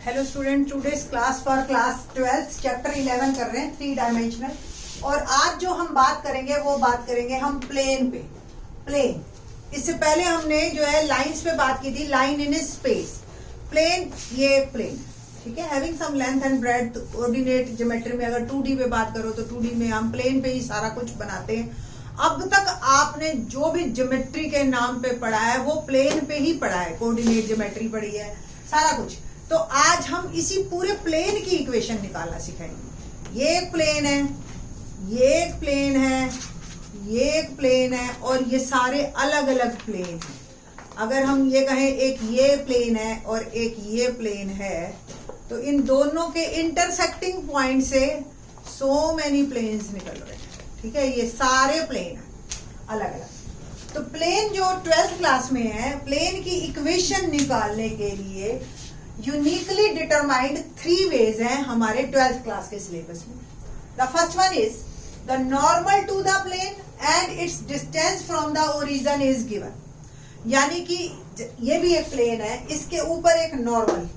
Hello student, today's class for class 12 chapter 11 कर रहे हैं 3 डायमेंशनल। और आज जो हम बात करेंगे वो बात करेंगे हम प्लेन पे। प्लेन, इससे पहले हमने जो है लाइंस पे बात की थी, लाइन इन स्पेस। प्लेन, ये प्लेन, ठीक है, having some length and breadth. Coordinate geometry में अगर 2D पे बात करो तो 2D में हम प्लेन पे ही सारा कुछ बनाते हैं। अब तक आपने जो भी ज्योमेट्री के नाम पे पढ़ा है वो प्लेन पे ही पढ़ा है, कोऑर्डिनेट ज्योमेट्री पढ़ी है, सारा कुछ। तो आज हम इसी पूरे प्लेन की इक्वेशन निकालना सिखाएंगे। ये एक प्लेन है, ये एक प्लेन है, ये एक प्लेन है और ये सारे अलग अलग प्लेन हैं। अगर हम ये कहें एक ये प्लेन है और एक ये प्लेन है तो इन दोनों के इंटरसेक्टिंग पॉइंट से सो मेनी प्लेन्स निकल रहे हैं, ठीक है। ये सारे प्लेन हैं अलग अलग। तो प्लेन जो 12th क्लास में है, प्लेन की इक्वेशन निकालने के लिए यूनिकली डिटरमाइंड 3 वेज हैं हमारे 12th क्लास के सिलेबस में। The first one is the normal to the plane and its distance from the origin is given. यानी कि ये भी एक प्लेन है, इसके ऊपर एक नॉर्मल,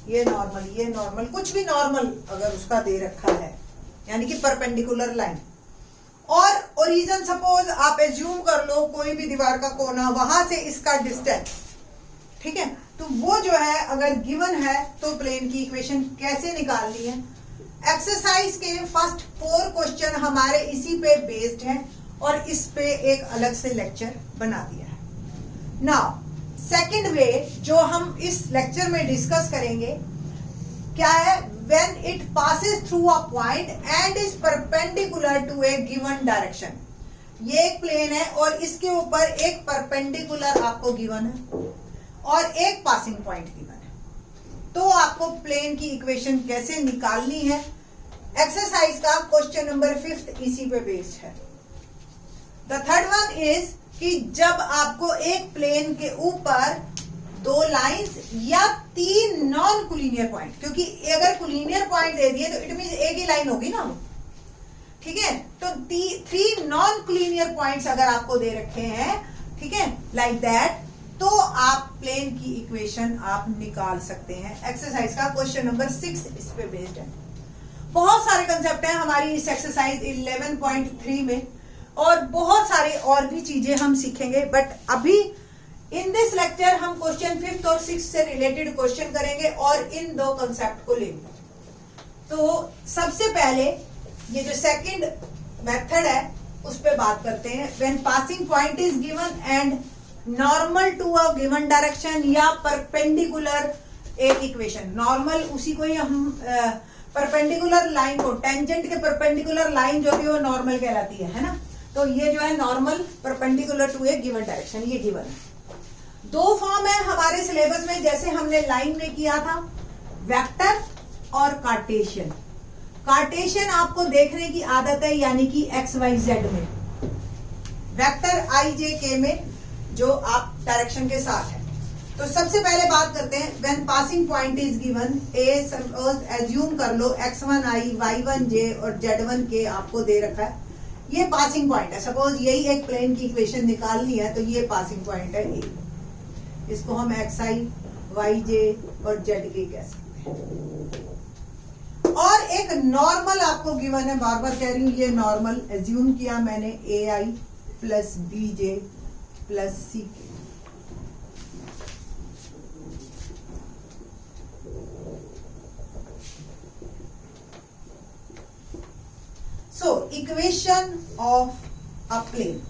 ये नॉर्मल, ये नॉर्मल, कुछ भी नॉर्मल अगर उसका दे रखा है, यानी कि परपेंडिकुलर लाइन। और ओरिजिन सपोज आप एज्यूम कर लो कोई भी दीवार का कोना, वहां से इसका डिस्टेंस, ठीक है। तो वो जो है अगर गिवन है तो प्लेन की इक्वेशन कैसे निकालनी है। एक्सरसाइज के फर्स्ट 4 क्वेश्चन हमारे इसी पे बेस्ड हैं और इस पे एक अलग से लेक्चर बना दिया है। नाउ सेकंड वे जो हम इस लेक्चर में डिस्कस करेंगे क्या है, when it passes through a point and is perpendicular to a given direction. ये एक प्लेन है और इसके ऊपर एक परपेंडिकुलर आपको गिवन है और एक पासिंग पॉइंट गिवन है। तो आपको प्लेन की इक्वेशन कैसे निकालनी है, एक्सरसाइज का क्वेश्चन नंबर 5 इसी पे बेस्ड है। द थर्ड वन इज कि जब आपको एक प्लेन के ऊपर 2 लाइंस या 3 नॉन कोलिनियर पॉइंट, क्योंकि अगर कोलिनियर पॉइंट दे दिए तो इट मींस एक ही लाइन होगी ना, ठीक है। तो 3 नॉन कोलिनियर पॉइंट्स अगर आपको दे रखे हैं, ठीक है, लाइक दैट, तो आप प्लेन की इक्वेशन आप निकाल सकते हैं। एक्सरसाइज का क्वेश्चन नंबर 6 इस पे बेस्ड है। बहुत सारे कंसेप्ट हैं हमारी इस एक्सरसाइज 11.3 में और बहुत सारे और भी चीजें हम सीखेंगे, बट अभी इन दिस लेक्चर हम क्वेश्चन 5 और 6 से रिलेटेड क्वेश्चन करेंगे और इन 2 कंसेप्ट को लेंगे। तो सबसे पहले ये जो सेकंड मेथड है उस पे बात करते हैं। When passing point is given and normal to a given direction या परपेंडिकुलर एक इक्वेशन, नॉर्मल उसी को ही हम परपेंडिकुलर लाइन को, टेंजेंट के परपेंडिकुलर लाइन जो होती है वो नॉर्मल कहलाती है ना। तो ये जो है normal perpendicular to a given direction, ये गिवन है। 2 फॉर्म है हमारे सिलेबस में, जैसे हमने लाइन में किया था, वेक्टर और कार्टेशियन। कार्टेशियन आपको देखने की आदत है, यानी कि XYZ में, वेक्टर IJK में जो आप डायरेक्शन के साथ है। तो सबसे पहले बात करते हैं, when passing point is given, assume कर लो X1I, Y1J और Z1K आपको दे रखा है। ये पासिंग पॉइंट है, सपोज यही एक प्लेन की इक्वेशन निकालनी है तो ये पासिंग पॉइंट है A। इसको हम XI, YJ और ZK कह सकते हैं। और एक नॉर्मल आपको गिवन है, बार बार कह रही हूं, ये नॉर्मल एज्यूम किया मैंने AI plus BJ plus CK। So equation of a plane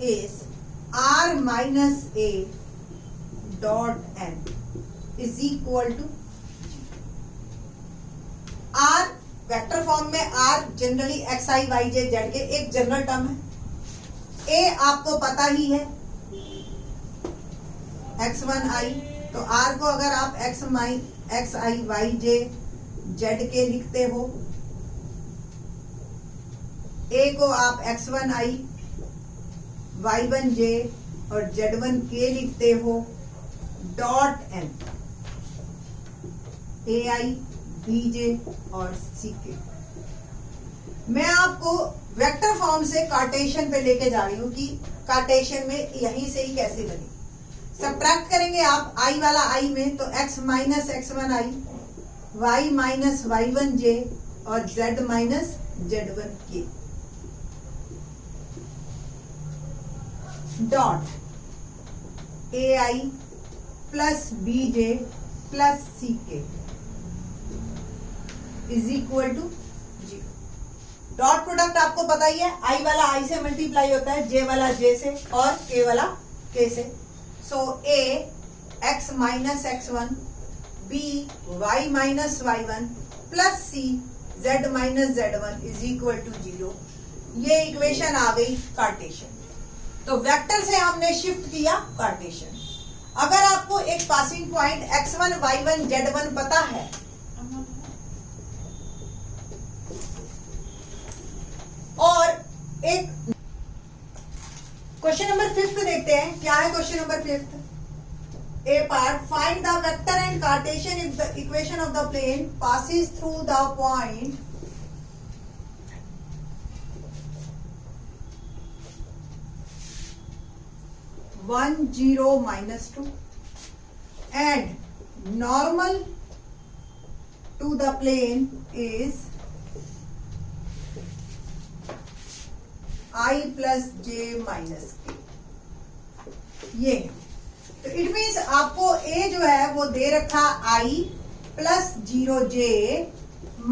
is R minus A dot N is equal to R। Vector form में R generally XI, YJ, ZK एक जनरल टर्म है। A आपको पता ही है X1I, तो R को अगर आप XI, YJ, ZK लिखते हो, A को आप X1I, Y1J और Z1K लिखते हो, डॉट N, AI, BJ और CK। मैं आपको वेक्टर फॉर्म से कार्टेशियन पे लेके जा रही हूँ कि कार्टेशियन में यहीं से ही कैसे बनी। सब्ट्रैक्ट करेंगे आप आई वाला आई में, तो x minus x1 i, y minus y1 j और z minus z1 k dot ai plus bj plus ck is equal to 0। Dot product आपको पता ही है, आई वाला आई से मल्टीप्लाई होता है, जे वाला जे से और के वाला के से। So a x minus x1 b y minus y1 plus c z minus z1 is equal to 0। ये इक्वेशन आ गई कार्टेशियन। तो वेक्टर से हमने शिफ्ट किया कार्टेशियन। अगर आपको एक passing point x1 y1 z1 पता है, और एक क्वेश्चन नंबर 5 देखते हैं। क्या है question number 5? A part, find the vector and Cartesian if the equation of the plane passes through the point one zero minus 2 and normal to the plane is i plus j minus k. ये तो it means आपको a जो है वो दे रखा i plus 0j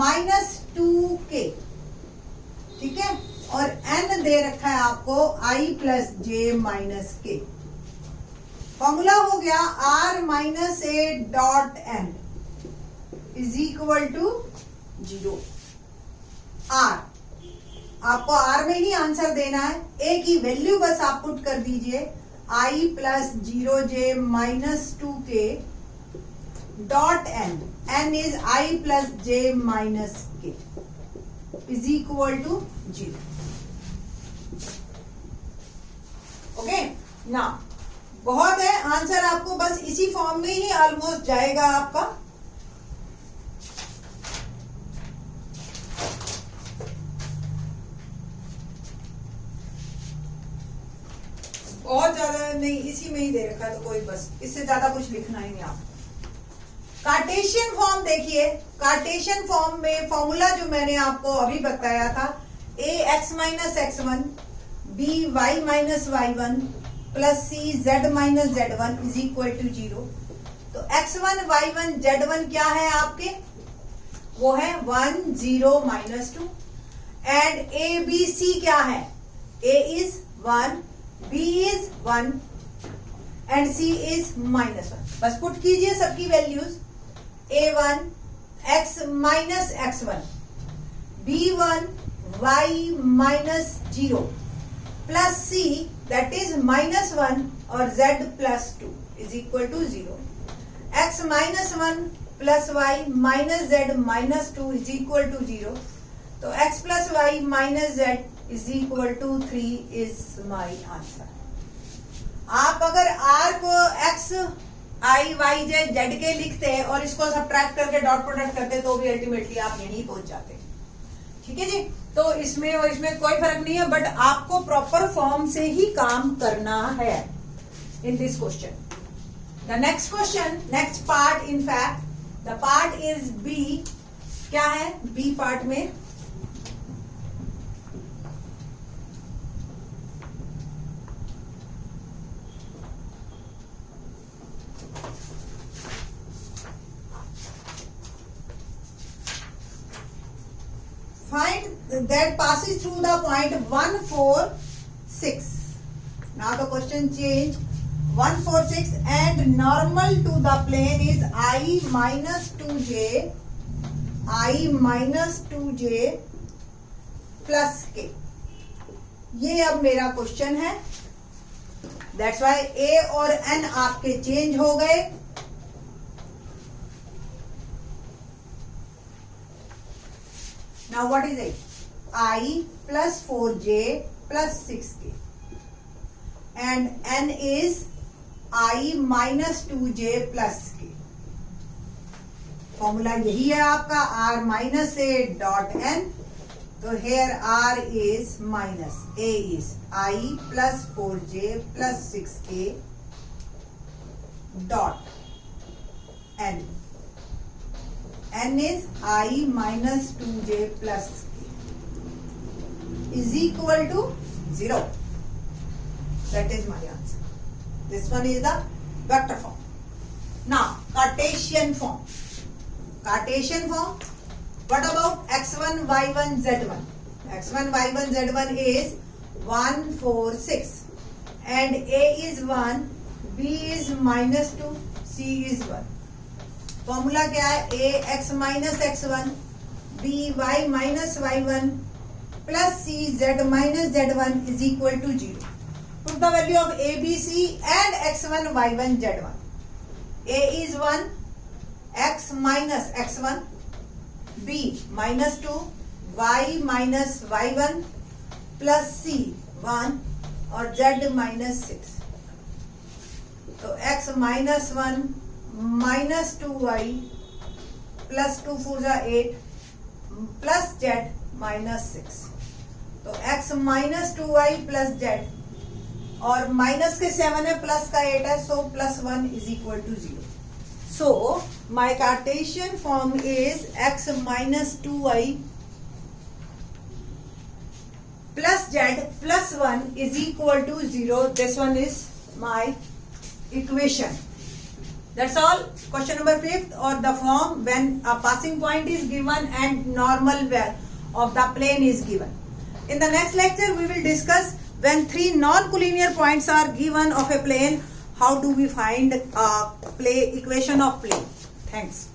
minus 2k, ठीक है, और n दे रखा है आपको i plus j minus k। Formula हो गया r minus a dot n is equal to 0। r आपको आर में ही आंसर देना है, ए की वैल्यू बस आप पुट कर दीजिए i plus 0j minus 2k dot n, n is i plus j minus k is equal to 0। Okay ना, बहुत है आंसर, आपको बस इसी फॉर्म में ही ऑलमोस्ट जाएगा आपका। बहुत ज्यादा नहीं, इसी में ही दे रखा है, तो कोई बस इससे ज्यादा कुछ लिखना ही नहीं आपको। कार्टेशियन फॉर्म देखिए, कार्टेशियन फॉर्म में फॉर्मूला जो मैंने आपको अभी बताया था, a x minus x1 b y minus y1 plus c z minus z1 is equal to 0। तो x1 y1 z1 क्या है आपके, वो है 1 0 minus 2 and A B C क्या है, a is 1 B is 1 and C is minus 1। बस put कीजिए सबकी values, A1 x minus x1 B1 y minus 0 plus C that is minus 1 और Z plus 2 is equal to 0। x minus 1 plus y minus Z minus 2 is equal to 0। तो x plus y minus Z is equal to 3 is my answer. आप अगर r को x i y j z के लिखते हैं और इसको subtract करके डॉट प्रोडक्ट करते तो भी अल्टीमेटली आप यहीं पहुंच जाते, ठीक है जी। तो इसमें और इसमें कोई फर्क नहीं है, बट आपको प्रॉपर फॉर्म से ही काम करना है in this question. The next question, next part, in fact the part is B. क्या है बी पार्ट में, find that passes through the point 1 4 6। now the question change, 1 4 6 and normal to the plane is i minus 2j plus k। ये अब मेरा question है, that's why a और n आपके change हो गए। Now what is it? I plus 4j plus 6k and n is I minus 2j plus k। Formula यही है आपका, r minus a dot n So here R is minus, A is I plus 4j plus 6k dot N. N is I minus 2j plus k is equal to 0. That is my answer. This one is the vector form. Now Cartesian form. Cartesian form. What about x1, y1, z1? x1, y1, z1 is 1, 4, 6. And A is 1, B is minus 2, C is 1. Formula क्या है? A x minus x1, B y minus y1 plus C z minus z1 is equal to 0. Put the value of A, B, C and x1, y1, z1. A is 1, x minus x1, B minus 2, y minus y1 plus C 1 और z minus 6. So x minus 1 minus 2y plus 2 4 जा 8 plus z minus 6. तो x minus 2y plus z और minus के 7 है plus का 8 है, so plus 1 is equal to 0. So my Cartesian form is x minus 2y plus z plus 1 is equal to 0. This one is my equation. That's all. Question number 5th, or the form when a passing point is given and normal of the plane is given. In the next lecture we will discuss when 3 non-collinear points are given of a plane, how do we find a equation of plane. Thanks.